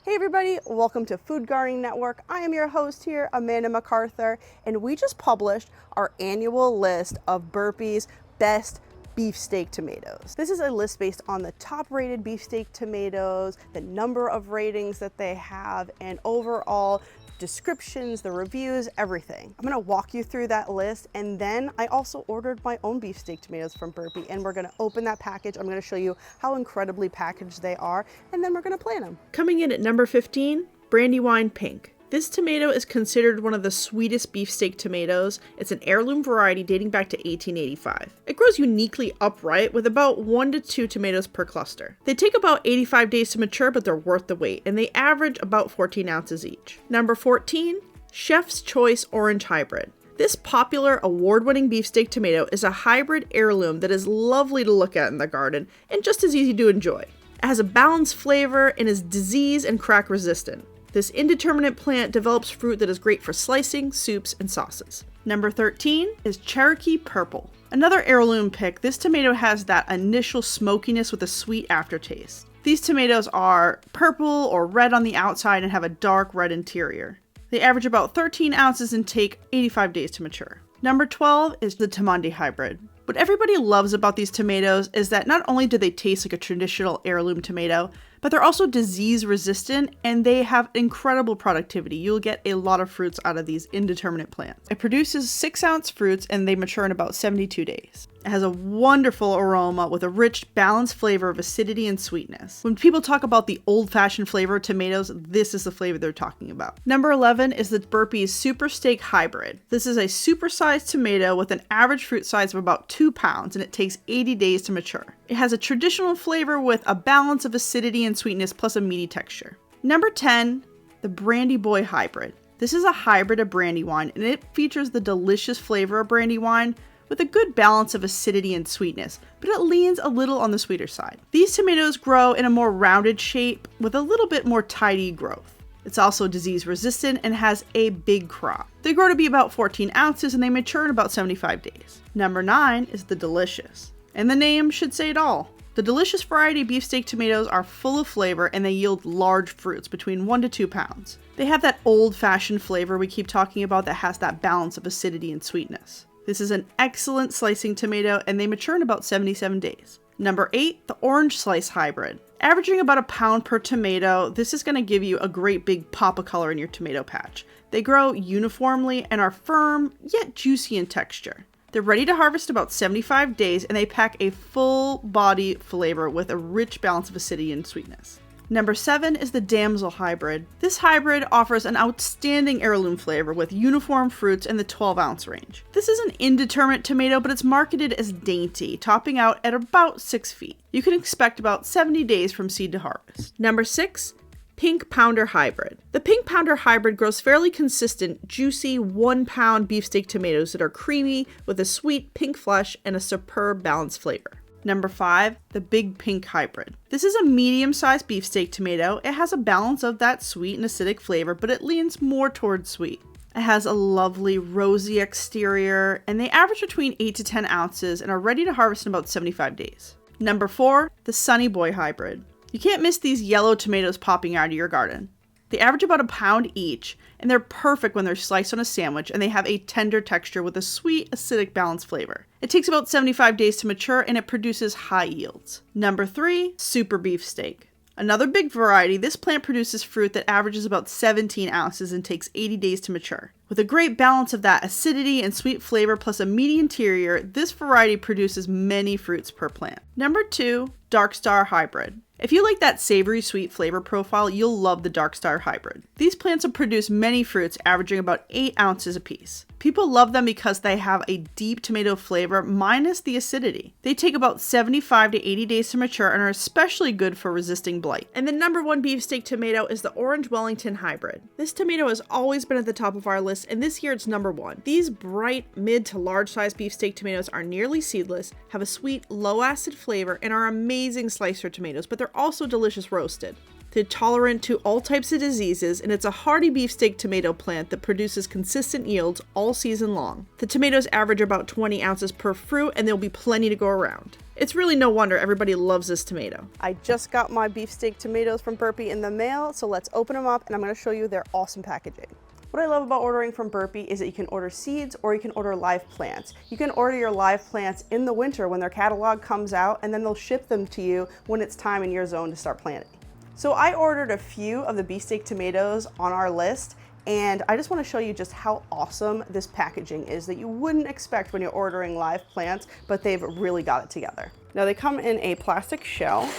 Hey everybody, welcome to Food Gardening Network. I am your host here, Amanda MacArthur, and we just published our annual list of Burpee's best beefsteak tomatoes. This is a list based on the top rated beefsteak tomatoes, the number of ratings that they have, and overall descriptions, the reviews, everything. I'm gonna walk you through that list, and then I also ordered my own beefsteak tomatoes from Burpee, and we're gonna open that package. I'm gonna show you how incredibly packaged they are, and then we're gonna plant them. Coming in at number 15, Brandywine Pink. This tomato is considered one of the sweetest beefsteak tomatoes. It's an heirloom variety dating back to 1885. It grows uniquely upright with about 1 to 2 tomatoes per cluster. They take about 85 days to mature, but they're worth the wait, and they average about 14 ounces each. Number 14, Chef's Choice Orange Hybrid. This popular award-winning beefsteak tomato is a hybrid heirloom that is lovely to look at in the garden and just as easy to enjoy. It has a balanced flavor and is disease and crack resistant. This indeterminate plant develops fruit that is great for slicing, soups, and sauces. Number 13 is Cherokee Purple. Another heirloom pick, this tomato has that initial smokiness with a sweet aftertaste. These tomatoes are purple or red on the outside and have a dark red interior. They average about 13 ounces and take 85 days to mature. Number 12 is the Tomande Hybrid. What everybody loves about these tomatoes is that not only do they taste like a traditional heirloom tomato, but they're also disease resistant and they have incredible productivity. You'll get a lot of fruits out of these indeterminate plants. It produces 6-ounce fruits and they mature in about 72 days. It has a wonderful aroma with a rich, balanced flavor of acidity and sweetness. When people talk about the old-fashioned flavor of tomatoes, this is the flavor they're talking about. Number 11 is the Burpee's Supersteak Hybrid. This is a supersized tomato with an average fruit size of about 2 pounds, and it takes 80 days to mature. It has a traditional flavor with a balance of acidity and sweetness plus a meaty texture. Number 10, the Brandy Boy Hybrid. This is a hybrid of Brandywine, and it features the delicious flavor of Brandywine with a good balance of acidity and sweetness, but it leans a little on the sweeter side. These tomatoes grow in a more rounded shape with a little bit more tidy growth. It's also disease resistant and has a big crop. They grow to be about 14 ounces and they mature in about 75 days. Number 9 is the Delicious, and the name should say it all. The Delicious variety beefsteak tomatoes are full of flavor and they yield large fruits between 1 to 2 pounds. They have that old-fashioned flavor we keep talking about that has that balance of acidity and sweetness. This is an excellent slicing tomato and they mature in about 77 days. Number 8, the Orange Slice Hybrid. Averaging about a pound per tomato, this is going to give you a great big pop of color in your tomato patch. They grow uniformly and are firm yet juicy in texture. They're ready to harvest about 75 days and they pack a full body flavor with a rich balance of acidity and sweetness. Number 7 is the Damsel Hybrid. This hybrid offers an outstanding heirloom flavor with uniform fruits in the 12-ounce range. This is an indeterminate tomato, but it's marketed as dainty, topping out at about 6 feet. You can expect about 70 days from seed to harvest. Number 6, Pink Pounder Hybrid. The Pink Pounder Hybrid grows fairly consistent, juicy 1-pound beefsteak tomatoes that are creamy with a sweet pink flesh and a superb balanced flavor. Number 5, the Big Pink Hybrid. This is a medium-sized beefsteak tomato. It has a balance of that sweet and acidic flavor, but it leans more towards sweet. It has a lovely rosy exterior, and they average between 8 to 10 ounces and are ready to harvest in about 75 days. Number 4, the Sunny Boy Hybrid. You can't miss these yellow tomatoes popping out of your garden. They average about a pound each, and they're perfect when they're sliced on a sandwich, and they have a tender texture with a sweet, acidic, balanced flavor. It takes about 75 days to mature, and it produces high yields. Number 3, Super Beefsteak. Another big variety, this plant produces fruit that averages about 17 ounces and takes 80 days to mature. With a great balance of that acidity and sweet flavor plus a meaty interior, this variety produces many fruits per plant. Number 2, Dark Star Hybrid. If you like that savory sweet flavor profile, you'll love the Dark Star Hybrid. These plants will produce many fruits averaging about 8 ounces apiece. People love them because they have a deep tomato flavor minus the acidity. They take about 75 to 80 days to mature and are especially good for resisting blight. And the number 1 beefsteak tomato is the Orange Wellington Hybrid. This tomato has always been at the top of our list and this year it's number 1. These bright, mid to large size beefsteak tomatoes are nearly seedless, have a sweet, low acid flavor, and are amazing slicer tomatoes, but they're also delicious roasted. They're tolerant to all types of diseases, and it's a hardy beefsteak tomato plant that produces consistent yields all season long. The tomatoes average about 20 ounces per fruit, and there'll be plenty to go around. It's really no wonder everybody loves this tomato. I just got my beefsteak tomatoes from Burpee in the mail, so let's open them up and I'm going to show you their awesome packaging. What I love about ordering from Burpee is that you can order seeds or you can order live plants. You can order your live plants in the winter when their catalog comes out, and then they'll ship them to you when it's time in your zone to start planting. So I ordered a few of the beefsteak tomatoes on our list, and I just want to show you just how awesome this packaging is that you wouldn't expect when you're ordering live plants, but they've really got it together. Now they come in a plastic shell,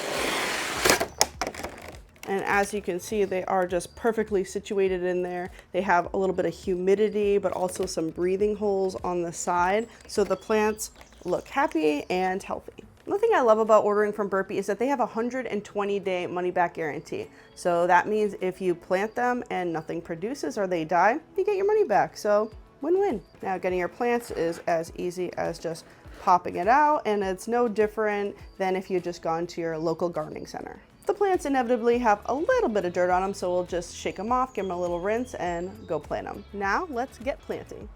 and as you can see, they are just perfectly situated in there. They have a little bit of humidity, but also some breathing holes on the side, so the plants look happy and healthy. Another thing I love about ordering from Burpee is that they have a 120-day money-back guarantee. So that means if you plant them and nothing produces or they die, you get your money back. So win-win. Now getting your plants is as easy as just popping it out, and it's no different than if you just gone to your local gardening center. The plants inevitably have a little bit of dirt on them, so we'll just shake them off, give them a little rinse, and go plant them. Now let's get planting.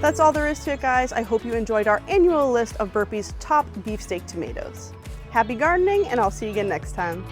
That's all there is to it, guys. I hope you enjoyed our annual list of Burpee's top beefsteak tomatoes. Happy gardening, and I'll see you again next time.